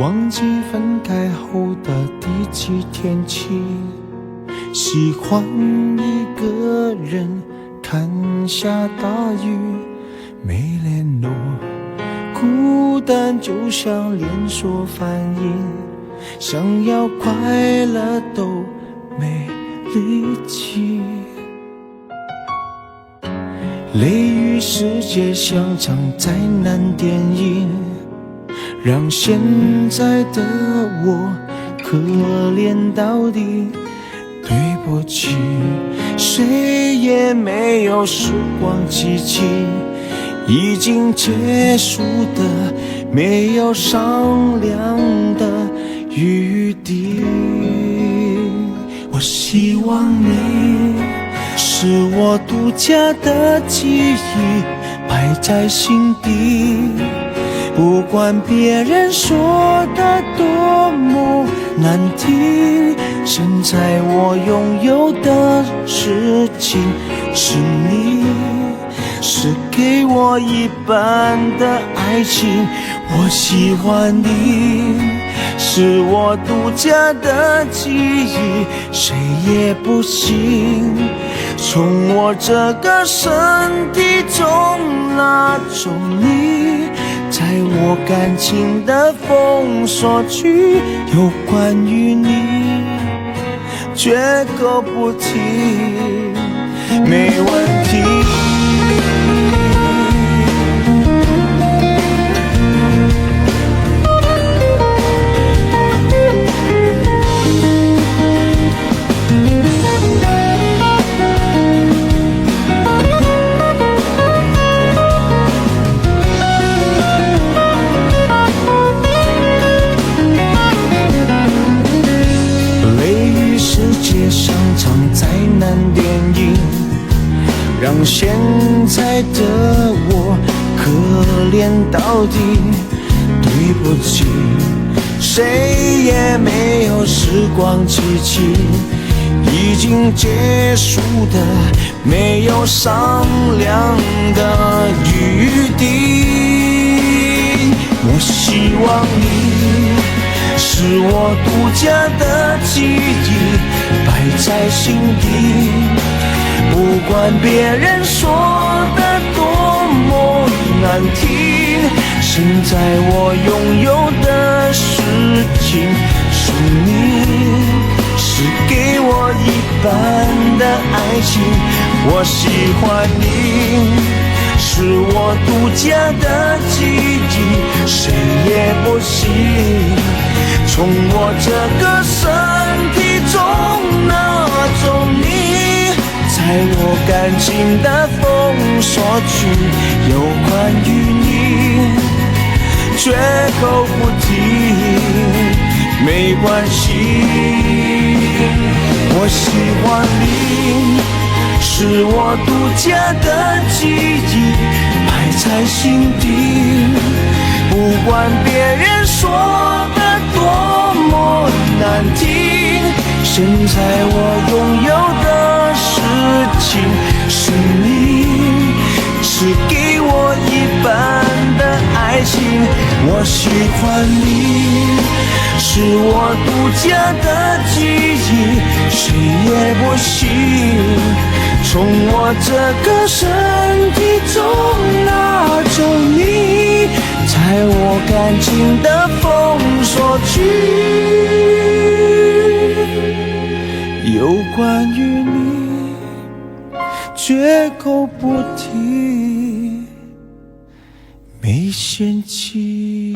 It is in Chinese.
忘记分开后的第几天起，喜欢一个人看下大雨，没联络，孤单就像连锁反应，想要快乐都没力气。雷雨世界像场灾难电影，让现在的我可怜到底。对不起，谁也没有时光机器，已经结束的没有商量的余地。我希望你是我独家的记忆，摆在心底，不管别人说的多么难听，现在我拥有的事情是你，是给我一半的爱情。我喜欢你，是我独家的记忆，谁也不行从我这个身体中拿走你。在我感情的封锁区，有关于你绝口不提，没问题。让现在的我可怜到底。对不起，谁也没有时光机器，已经结束的没有商量的余地。我希望你是我独家的记忆，摆在心底，不管别人说的多么难听，现在我拥有的事情是你，是给我一半的爱情。我喜欢你，是我独家的记忆，谁也不行从我这个身体中拿走你。在我感情的封锁区，有关于你绝口不提，没关系。我喜欢你，是我独家的记忆，摆在心底，不管别人说的多么难听，现在我拥有的事情是你，是给我一半的爱情。我喜欢你，是我独家的记忆，谁也不行从我这个身体中拿走你。在我感情的封锁区，有关于你绝口不提，没嫌弃。